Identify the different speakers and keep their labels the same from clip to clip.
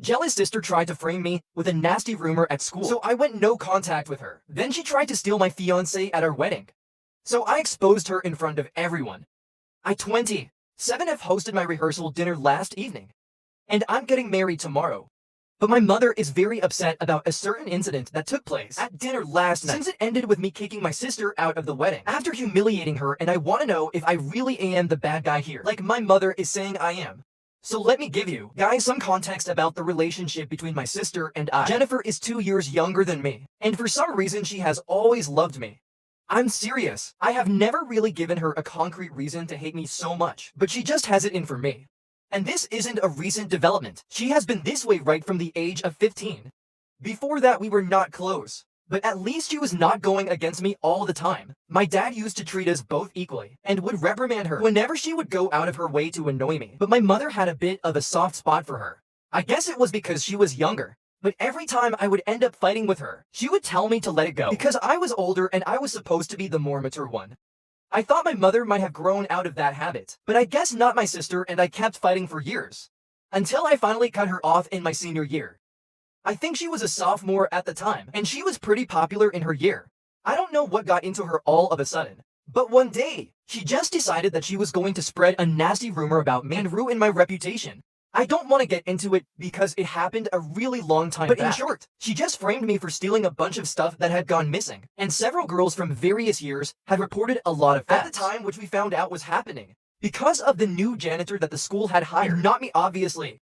Speaker 1: Jealous sister tried to frame me with a nasty rumor at school, so I went no contact with her. Then she tried to steal my fiancé at our wedding, so I exposed her in front of everyone. I 27 have hosted my rehearsal dinner last evening, and I'm getting married tomorrow. But my mother is very upset about a certain incident that took place at dinner last night, since it ended with me kicking my sister out of the wedding after humiliating her, and I want to know if I really am the bad guy here, like my mother is saying I am. So let me give you guys some context about the relationship between my sister and I. Jennifer is 2 years younger than me, and for some reason she has always loved me. I'm serious. I have never really given her a concrete reason to hate me so much, but she just has it in for me. And this isn't a recent development. She has been this way right from the age of 15. Before that, we were not close, but at least she was not going against me all the time. My dad used to treat us both equally and would reprimand her whenever she would go out of her way to annoy me. But my mother had a bit of a soft spot for her. I guess it was because she was younger. But every time I would end up fighting with her, she would tell me to let it go because I was older and I was supposed to be the more mature one. I thought my mother might have grown out of that habit, but I guess not my sister, and I kept fighting for years, until I finally cut her off in my senior year. I think she was a sophomore at the time, and she was pretty popular in her year. I don't know what got into her all of a sudden, but one day, she just decided that she was going to spread a nasty rumor about me and ruin my reputation. I don't want to get into it because it happened a really long time back. But in short, she just framed me for stealing a bunch of stuff that had gone missing, and several girls from various years had reported a lot of facts at the time, which we found out was happening because of the new janitor that the school had hired. And not me, obviously.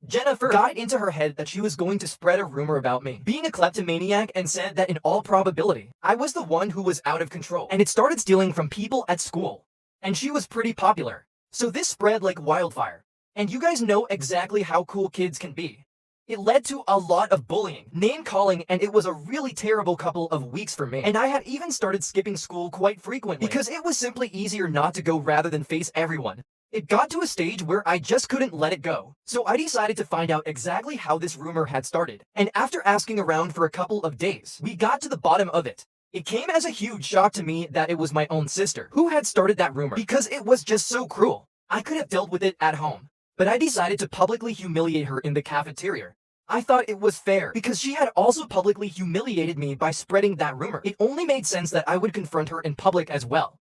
Speaker 1: Jennifer got into her head that she was going to spread a rumor about me being a kleptomaniac and said that in all probability, I was the one who was out of control, and it started stealing from people at school. And she was pretty popular, so this spread like wildfire. And you guys know exactly how cool kids can be. It led to a lot of bullying, name-calling, and it was a really terrible couple of weeks for me. And I had even started skipping school quite frequently because it was simply easier not to go rather than face everyone. It got to a stage where I just couldn't let it go. So I decided to find out exactly how this rumor had started. And after asking around for a couple of days, we got to the bottom of it. It came as a huge shock to me that it was my own sister who had started that rumor because it was just so cruel. I could have dealt with it at home, but I decided to publicly humiliate her in the cafeteria. I thought it was fair because she had also publicly humiliated me by spreading that rumor. It only made sense that I would confront her in public as well.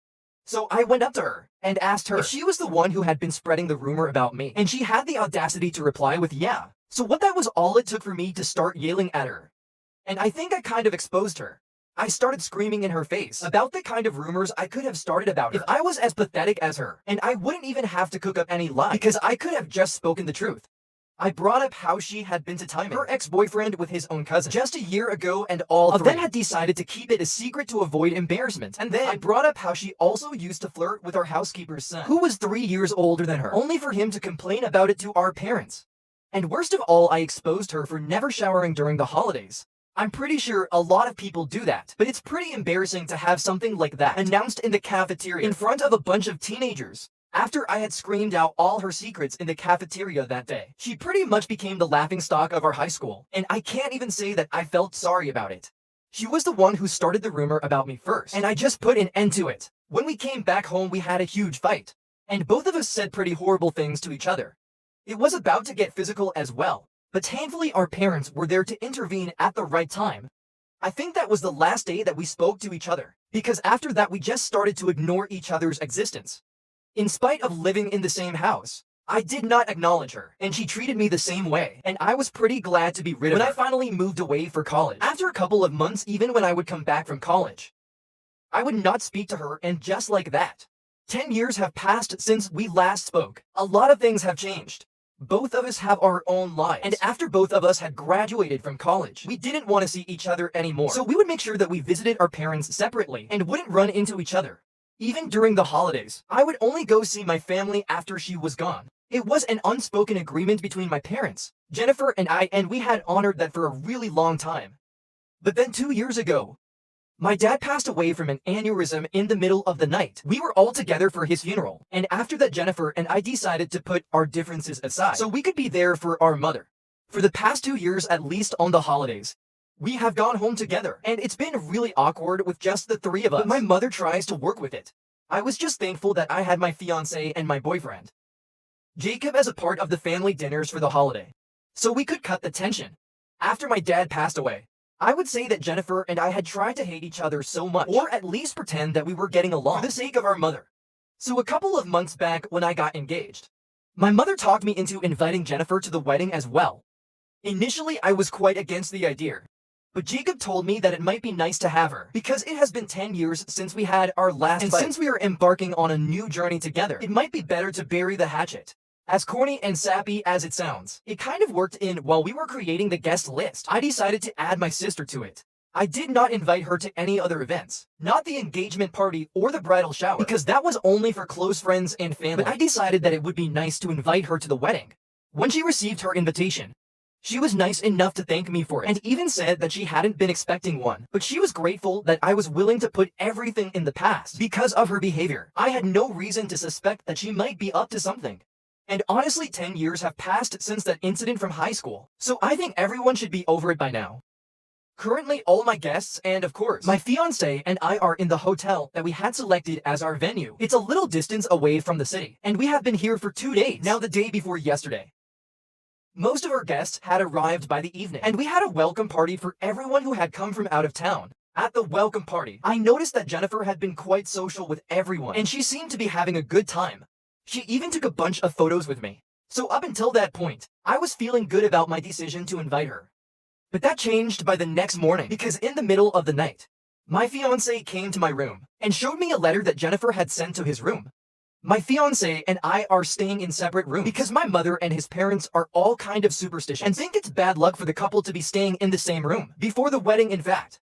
Speaker 1: So I went up to her and asked her if she was the one who had been spreading the rumor about me, and she had the audacity to reply with yeah. So what that was all it took for me to start yelling at her. And I think I kind of exposed her. I started screaming in her face about the kind of rumors I could have started about her if I was as pathetic as her, and I wouldn't even have to cook up any lies because I could have just spoken the truth. I brought up how she had been to timing her ex-boyfriend with his own cousin just a year ago, and all three then had decided to keep it a secret to avoid embarrassment. And then I brought up how she also used to flirt with our housekeeper's son, who was 3 years older than her, only for him to complain about it to our parents. And worst of all, I exposed her for never showering during the holidays. I'm pretty sure a lot of people do that, but it's pretty embarrassing to have something like that announced in the cafeteria in front of a bunch of teenagers. After I had screamed out all her secrets in the cafeteria that day, she pretty much became the laughingstock of our high school, and I can't even say that I felt sorry about it. She was the one who started the rumor about me first, and I just put an end to it. When we came back home, we had a huge fight, and both of us said pretty horrible things to each other. It was about to get physical as well, but thankfully our parents were there to intervene at the right time. I think that was the last day that we spoke to each other, because after that we just started to ignore each other's existence. In spite of living in the same house, I did not acknowledge her, and she treated me the same way, and I was pretty glad to be rid of her when I finally moved away for college. After a couple of months, even when I would come back from college, I would not speak to her, and just like that, 10 years have passed since we last spoke. A lot of things have changed. Both of us have our own lives, and after both of us had graduated from college, we didn't want to see each other anymore. So we would make sure that we visited our parents separately and wouldn't run into each other. Even during the holidays, I would only go see my family after she was gone. It was an unspoken agreement between my parents, Jennifer and I, and we had honored that for a really long time. But then 2 years ago, my dad passed away from an aneurysm in the middle of the night. We were all together for his funeral, and after that Jennifer and I decided to put our differences aside so we could be there for our mother. For the past 2 years, at least on the holidays, we have gone home together, and it's been really awkward with just the three of us, but my mother tries to work with it. I was just thankful that I had my fiancé and my boyfriend, Jacob, as a part of the family dinners for the holiday. so we could cut the tension. After my dad passed away, I would say that Jennifer and I had tried to hate each other so much, or at least pretend that we were getting along for the sake of our mother. So a couple of months back when I got engaged, my mother talked me into inviting Jennifer to the wedding as well. Initially, I was quite against the idea, but Jacob told me that it might be nice to have her because it has been 10 years since we had our last fight. Since we are embarking on a new journey together, it might be better to bury the hatchet. As corny and sappy as it sounds, it kind of worked in while we were creating the guest list. I decided to add my sister to it. I did not invite her to any other events, not the engagement party or the bridal shower, because that was only for close friends and family. But I decided that it would be nice to invite her to the wedding. When she received her invitation, she was nice enough to thank me for it, and even said that she hadn't been expecting one, but she was grateful that I was willing to put everything in the past because of her behavior. I had no reason to suspect that she might be up to something. And honestly, 10 years have passed since that incident from high school, so I think everyone should be over it by now. Currently, all my guests and, of course, my fiancé and I are in the hotel that we had selected as our venue. It's a little distance away from the city, and we have been here for 2 days, now the day before yesterday. Most of our guests had arrived by the evening, and we had a welcome party for everyone who had come from out of town. At the welcome party, I noticed that Jennifer had been quite social with everyone, and she seemed to be having a good time. She even took a bunch of photos with me. So up until that point, I was feeling good about my decision to invite her. But that changed by the next morning because in the middle of the night, my fiancé came to my room and showed me a letter that Jennifer had sent to his room. My fiancé and I are staying in separate rooms because my mother and his parents are all kind of superstitious and think it's bad luck for the couple to be staying in the same room before the wedding, in fact.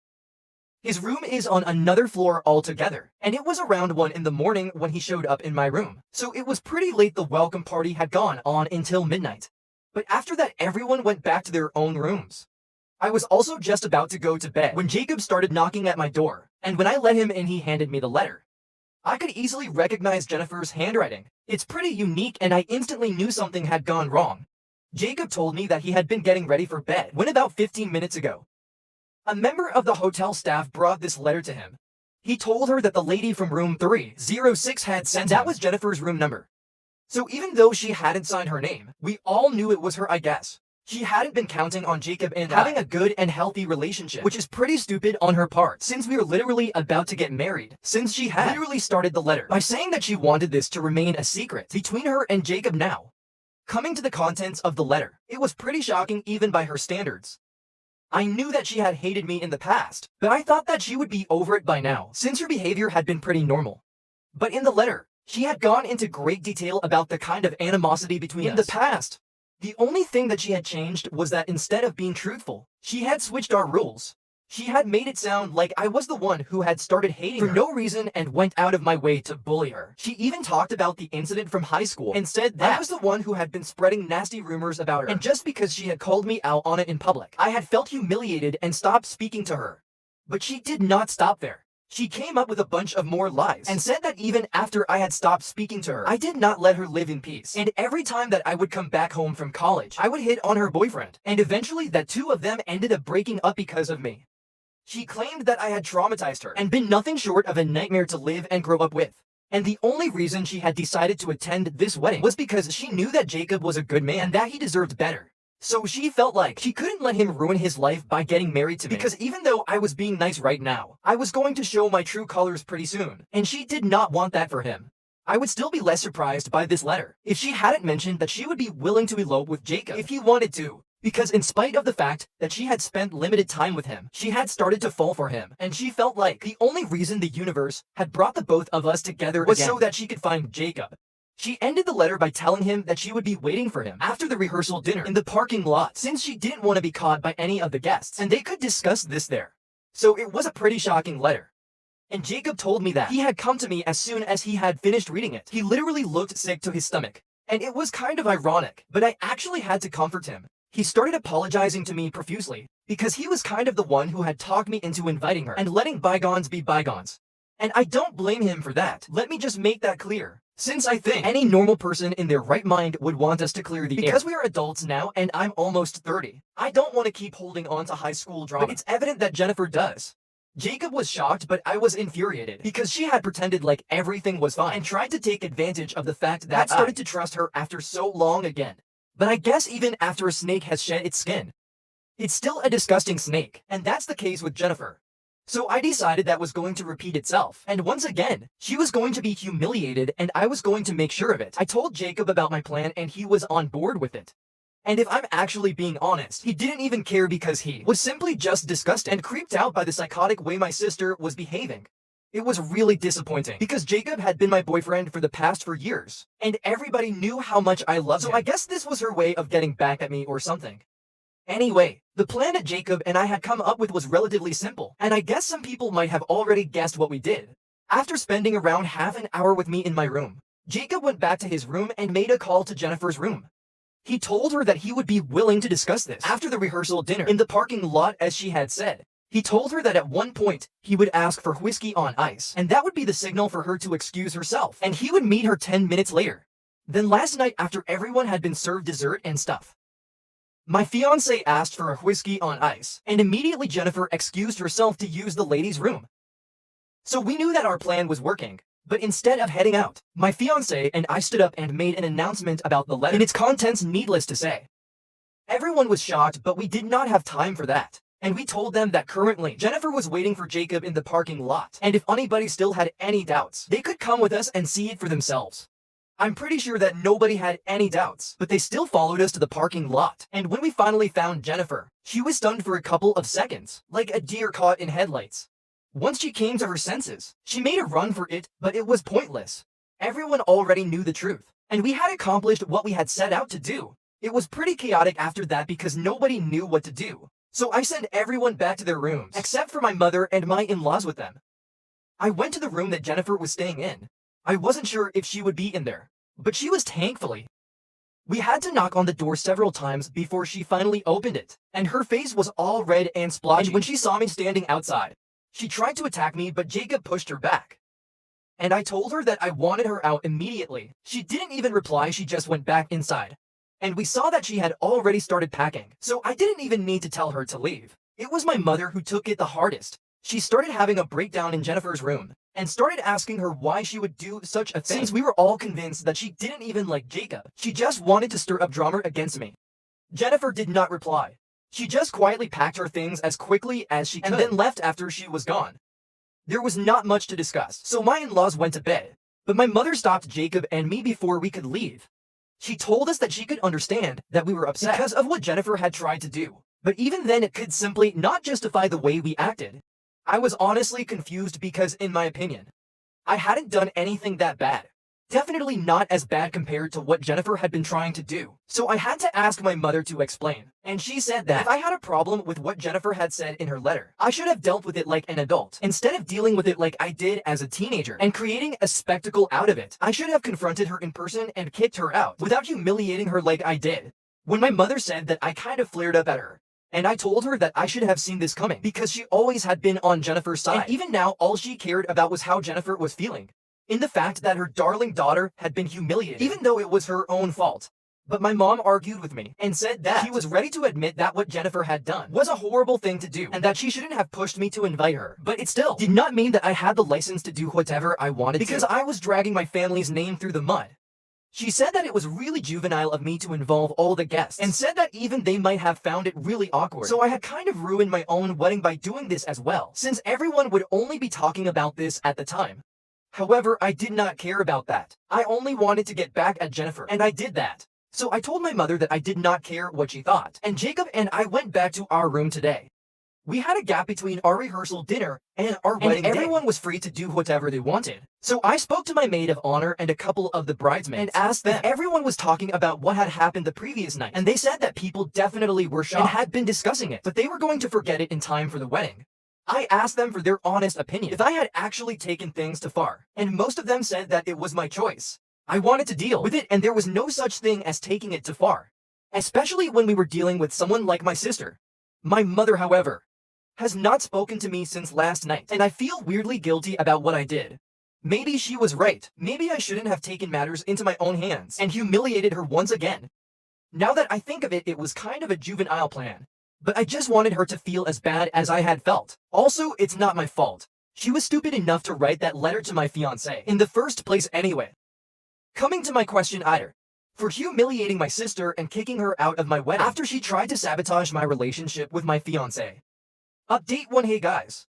Speaker 1: His room is on another floor altogether, and it was around 1 in the morning when he showed up in my room, so it was pretty late. The welcome party had gone on until midnight. But after that, everyone went back to their own rooms. I was also just about to go to bed when Jacob started knocking at my door, and when I let him in, he handed me the letter. I could easily recognize Jennifer's handwriting. It's pretty unique, and I instantly knew something had gone wrong. Jacob told me that he had been getting ready for bed when about 15 minutes ago, a member of the hotel staff brought this letter to him. He told her that the lady from room 306 had sent, and that was Jennifer's room number. So even though she hadn't signed her name, we all knew it was her, I guess. She hadn't been counting on Jacob and having a good and healthy relationship, which is pretty stupid on her part, since we were literally about to get married, since she had literally started the letter by saying that she wanted this to remain a secret between her and Jacob now. Coming to the contents of the letter, it was pretty shocking even by her standards. I knew that she had hated me in the past, but I thought that she would be over it by now, since her behavior had been pretty normal. But in the letter, she had gone into great detail about the kind of animosity between us in the past. The only thing that she had changed was that instead of being truthful, she had switched our rules. She had made it sound like I was the one who had started hating her for no reason and went out of my way to bully her. She even talked about the incident from high school and said that I was the one who had been spreading nasty rumors about her. And just because she had called me out on it in public, I had felt humiliated and stopped speaking to her. But she did not stop there. She came up with a bunch of more lies and said that even after I had stopped speaking to her, I did not let her live in peace. And every time that I would come back home from college, I would hit on her boyfriend. And eventually that 2 of them ended up breaking up because of me. She claimed that I had traumatized her and been nothing short of a nightmare to live and grow up with. And the only reason she had decided to attend this wedding was because she knew that Jacob was a good man and that he deserved better. So she felt like she couldn't let him ruin his life by getting married to me. Because even though I was being nice right now, I was going to show my true colors pretty soon. And she did not want that for him. I would still be less surprised by this letter if she hadn't mentioned that she would be willing to elope with Jacob if he wanted to. Because in spite of the fact that she had spent limited time with him, she had started to fall for him, and she felt like the only reason the universe had brought the both of us together was so that she could find Jacob. She ended the letter by telling him that she would be waiting for him after the rehearsal dinner in the parking lot, since she didn't want to be caught by any of the guests, and they could discuss this there. So it was a pretty shocking letter. And Jacob told me that he had come to me as soon as he had finished reading it. He literally looked sick to his stomach, and it was kind of ironic, but I actually had to comfort him. He started apologizing to me profusely, because he was kind of the one who had talked me into inviting her and letting bygones be bygones. And I don't blame him for that. Let me just make that clear, since I think any normal person in their right mind would want us to clear the air. Because we are adults now and I'm almost 30, I don't want to keep holding on to high school drama, but it's evident that Jennifer does. Jacob was shocked, but I was infuriated because she had pretended like everything was fine and tried to take advantage of the fact that I started to trust her after so long again. But I guess even after a snake has shed its skin, it's still a disgusting snake, and that's the case with Jennifer. So I decided that was going to repeat itself, and once again, she was going to be humiliated and I was going to make sure of it. I told Jacob about my plan and he was on board with it. And if I'm actually being honest, he didn't even care because he was simply just disgusted and creeped out by the psychotic way my sister was behaving. It was really disappointing because Jacob had been my boyfriend for the past 4 years, and everybody knew how much I loved him. So I guess this was her way of getting back at me or something. Anyway, the plan that Jacob and I had come up with was relatively simple, and I guess some people might have already guessed what we did. After spending around half an hour with me in my room, Jacob went back to his room and made a call to Jennifer's room. He told her that he would be willing to discuss this after the rehearsal dinner in the parking lot as she had said. He told her that at one point, he would ask for whiskey on ice, and that would be the signal for her to excuse herself, and he would meet her 10 minutes later. Then last night after everyone had been served dessert and stuff, my fiancé asked for a whiskey on ice, and immediately Jennifer excused herself to use the ladies' room. So we knew that our plan was working, but instead of heading out, my fiancé and I stood up and made an announcement about the letter and its contents, needless to say. Everyone was shocked, but we did not have time for that. And we told them that currently, Jennifer was waiting for Jacob in the parking lot, and if anybody still had any doubts, they could come with us and see it for themselves. I'm pretty sure that nobody had any doubts, but they still followed us to the parking lot. And when we finally found Jennifer, she was stunned for a couple of seconds, like a deer caught in headlights. Once she came to her senses, she made a run for it, but it was pointless. Everyone already knew the truth, and we had accomplished what we had set out to do. It was pretty chaotic after that because nobody knew what to do. So I sent everyone back to their rooms, except for my mother and my in-laws with them. I went to the room that Jennifer was staying in. I wasn't sure if she would be in there, but she was, thankfully. We had to knock on the door several times before she finally opened it, and her face was all red and splotchy. And when she saw me standing outside, she tried to attack me, but Jacob pushed her back. And I told her that I wanted her out immediately. She didn't even reply, she just went back inside. And we saw that she had already started packing, so I didn't even need to tell her to leave. It was my mother who took it the hardest. She started having a breakdown in Jennifer's room, and started asking her why she would do such a thing. Since we were all convinced that she didn't even like Jacob, she just wanted to stir up drama against me. Jennifer did not reply. She just quietly packed her things as quickly as she could, and then left after she was gone. There was not much to discuss, so my in-laws went to bed, but my mother stopped Jacob and me before we could leave. She told us that she could understand that we were upset because of what Jennifer had tried to do, but even then it could simply not justify the way we acted. I was honestly confused because, in my opinion, I hadn't done anything that bad. Definitely not as bad compared to what Jennifer had been trying to do. So I had to ask my mother to explain, and she said that if I had a problem with what Jennifer had said in her letter, I should have dealt with it like an adult, instead of dealing with it like I did as a teenager and creating a spectacle out of it. I should have confronted her in person and kicked her out without humiliating her like I did. When my mother said that, I kind of flared up at her, and I told her that I should have seen this coming because she always had been on Jennifer's side. And even now, all she cared about was how Jennifer was feeling, in the fact that her darling daughter had been humiliated, even though it was her own fault. But my mom argued with me and said that she was ready to admit that what Jennifer had done was a horrible thing to do and that she shouldn't have pushed me to invite her. But it still did not mean that I had the license to do whatever I wanted because I was dragging my family's name through the mud. She said that it was really juvenile of me to involve all the guests and said that even they might have found it really awkward. So I had kind of ruined my own wedding by doing this as well, since everyone would only be talking about this at the time. However, I did not care about that. I only wanted to get back at Jennifer, and I did that. So I told my mother that I did not care what she thought, and Jacob and I went back to our room today. We had a gap between our rehearsal dinner and our wedding day. Everyone was free to do whatever they wanted. So I spoke to my maid of honor and a couple of the bridesmaids and asked them if everyone was talking about what had happened the previous night, and they said that people definitely were shocked and had been discussing it, but they were going to forget it in time for the wedding. I asked them for their honest opinion if I had actually taken things too far, and most of them said that it was my choice. I wanted to deal with it, and there was no such thing as taking it too far, especially when we were dealing with someone like my sister. My mother, however, has not spoken to me since last night, and I feel weirdly guilty about what I did. Maybe she was right. Maybe I shouldn't have taken matters into my own hands and humiliated her once again. Now that I think of it, it was kind of a juvenile plan. But I just wanted her to feel as bad as I had felt. Also, it's not my fault. She was stupid enough to write that letter to my fiancé in the first place anyway. Coming to my question either. for humiliating my sister and kicking her out of my wedding after she tried to sabotage my relationship with my fiancé. Update 1. Hey guys.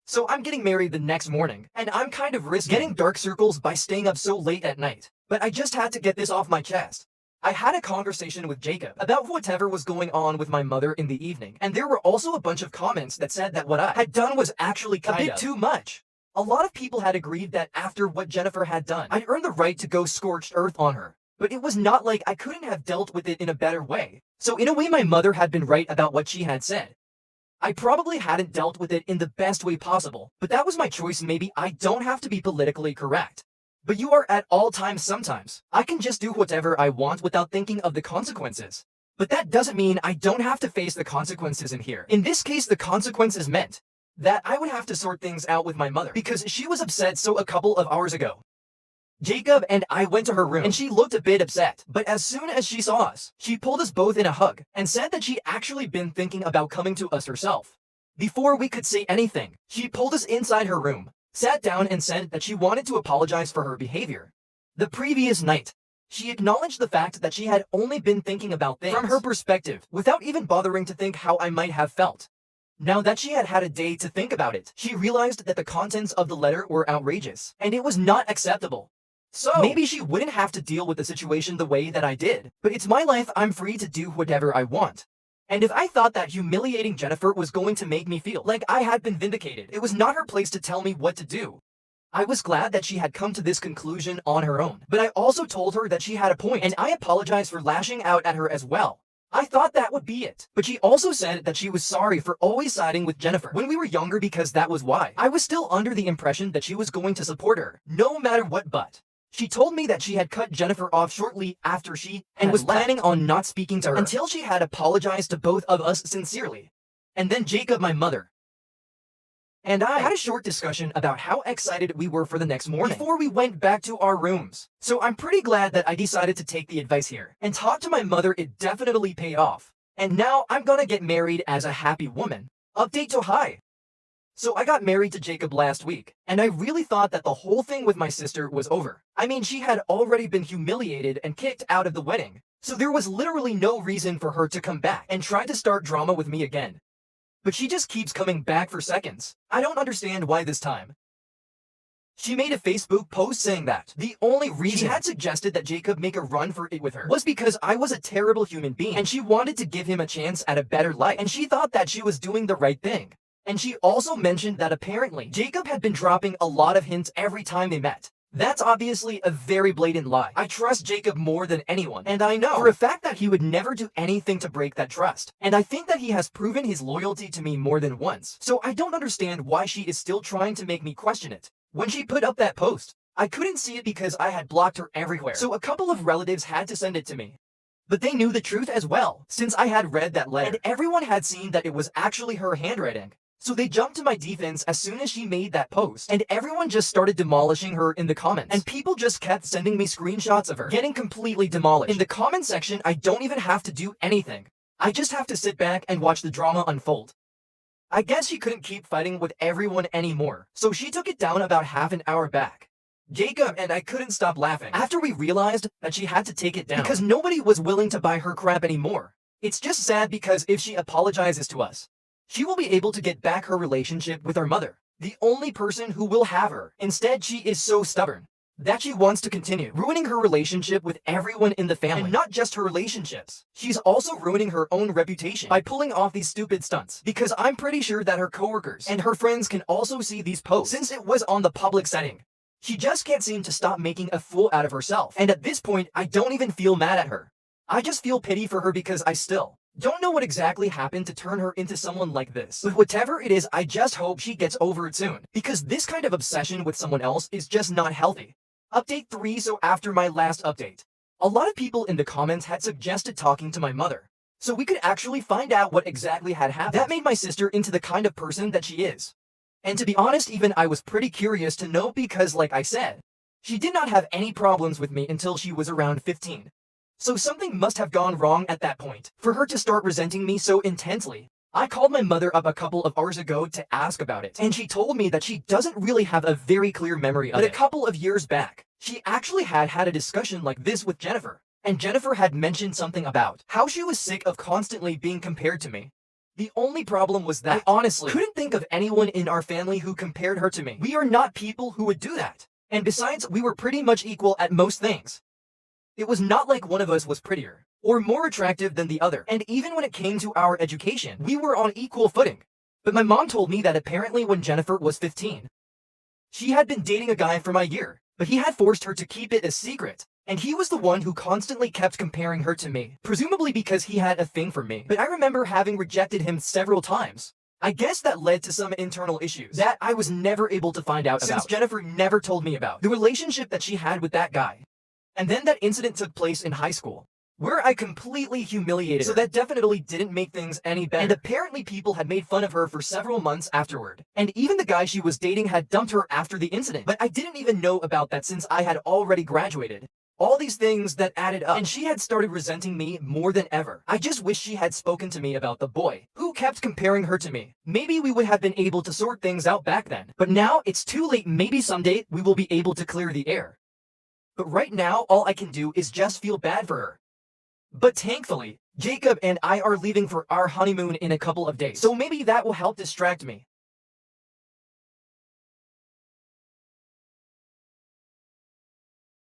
Speaker 1: So I'm getting married the next morning, and I'm kind of risking getting dark circles by staying up so late at night. But I just had to get this off my chest. I had a conversation with Jacob about whatever was going on with my mother in the evening, and there were also a bunch of comments that said that what I had done was actually a bit too much. A lot of people had agreed that after what Jennifer had done, I'd earned the right to go scorched earth on her. But it was not like I couldn't have dealt with it in a better way. So in a way, my mother had been right about what she had said. I probably hadn't dealt with it in the best way possible, but that was my choice. Maybe I don't have to be politically correct. But you are at all times sometimes. I can just do whatever I want without thinking of the consequences. But that doesn't mean I don't have to face the consequences in here. In this case, the consequences meant that I would have to sort things out with my mother because she was upset. So a couple of hours ago, Jacob and I went to her room and she looked a bit upset. But as soon as she saw us, she pulled us both in a hug and said that she'd actually been thinking about coming to us herself. Before we could say anything, she pulled us inside her room, sat down and said that she wanted to apologize for her behavior. The previous night, she acknowledged the fact that she had only been thinking about things from her perspective without even bothering to think how I might have felt. Now that she had had a day to think about it, she realized that the contents of the letter were outrageous, and it was not acceptable. So maybe she wouldn't have to deal with the situation the way that I did, but it's my life. I'm free to do whatever I want. And if I thought that humiliating Jennifer was going to make me feel like I had been vindicated, it was not her place to tell me what to do. I was glad that she had come to this conclusion on her own, but I also told her that she had a point, and I apologized for lashing out at her as well. I thought that would be it. But she also said that she was sorry for always siding with Jennifer when we were younger because that was why. I was still under the impression that she was going to support her, no matter what. But she told me that she had cut Jennifer off shortly after she and was planning on not speaking to her until she had apologized to both of us sincerely. And then Jacob, my mother, and I had a short discussion about how excited we were for the next morning before we went back to our rooms. So I'm pretty glad that I decided to take the advice here and talk to my mother. It definitely paid off. And now I'm gonna get married as a happy woman. Update to hi. So I got married to Jacob last week, and I really thought that the whole thing with my sister was over. I mean, she had already been humiliated and kicked out of the wedding, so there was literally no reason for her to come back and try to start drama with me again. But she just keeps coming back for seconds. I don't understand why this time. She made a Facebook post saying that the only reason she had suggested that Jacob make a run for it with her was because I was a terrible human being and she wanted to give him a chance at a better life, and she thought that she was doing the right thing. And she also mentioned that apparently Jacob had been dropping a lot of hints every time they met. That's obviously a very blatant lie. I trust Jacob more than anyone, and I know for a fact that he would never do anything to break that trust. And I think that he has proven his loyalty to me more than once. So I don't understand why she is still trying to make me question it. When she put up that post, I couldn't see it because I had blocked her everywhere. So a couple of relatives had to send it to me. But they knew the truth as well, since I had read that letter, and everyone had seen that it was actually her handwriting. So they jumped to my defense as soon as she made that post, and everyone just started demolishing her in the comments. And people just kept sending me screenshots of her getting completely demolished. In the comment section, I don't even have to do anything. I just have to sit back and watch the drama unfold. I guess she couldn't keep fighting with everyone anymore, so she took it down about half an hour back. Jacob and I couldn't stop laughing after we realized that she had to take it down because nobody was willing to buy her crap anymore. It's just sad because if she apologizes to us, she will be able to get back her relationship with our mother, the only person who will have her. Instead, she is so stubborn that she wants to continue ruining her relationship with everyone in the family. And not just her relationships. She's also ruining her own reputation by pulling off these stupid stunts, because I'm pretty sure that her coworkers and her friends can also see these posts since it was on the public setting. She just can't seem to stop making a fool out of herself. And at this point, I don't even feel mad at her. I just feel pity for her because I still don't know what exactly happened to turn her into someone like this. But whatever it is, I just hope she gets over it soon, because this kind of obsession with someone else is just not healthy. Update 3. So after my last update, a lot of people in the comments had suggested talking to my mother, so we could actually find out what exactly had happened. That made my sister into the kind of person that she is. And to be honest, even I was pretty curious to know because, like I said, she did not have any problems with me until she was around 15. So something must have gone wrong at that point for her to start resenting me so intensely. I called my mother up a couple of hours ago to ask about it, and she told me that she doesn't really have a very clear memory of it. But a couple of years back, she actually had a discussion like this with Jennifer, and Jennifer had mentioned something about how she was sick of constantly being compared to me. The only problem was that I honestly couldn't think of anyone in our family who compared her to me. We are not people who would do that. And besides, we were pretty much equal at most things. It was not like one of us was prettier or more attractive than the other. And even when it came to our education, we were on equal footing. But my mom told me that apparently when Jennifer was 15, she had been dating a guy for my year, but he had forced her to keep it a secret. And he was the one who constantly kept comparing her to me, presumably because he had a thing for me. But I remember having rejected him several times. I guess that led to some internal issues that I was never able to find out about, since Jennifer never told me about the relationship that she had with that guy. And then that incident took place in high school, where I completely humiliated her. So that definitely didn't make things any better. And apparently people had made fun of her for several months afterward. And even the guy she was dating had dumped her after the incident. But I didn't even know about that since I had already graduated. All these things that added up, and she had started resenting me more than ever. I just wish she had spoken to me about the boy who kept comparing her to me. Maybe we would have been able to sort things out back then. But now it's too late. Maybe someday we will be able to clear the air. But right now, all I can do is just feel bad for her. But thankfully, Jacob and I are leaving for our honeymoon in a couple of days, so maybe that will help distract me.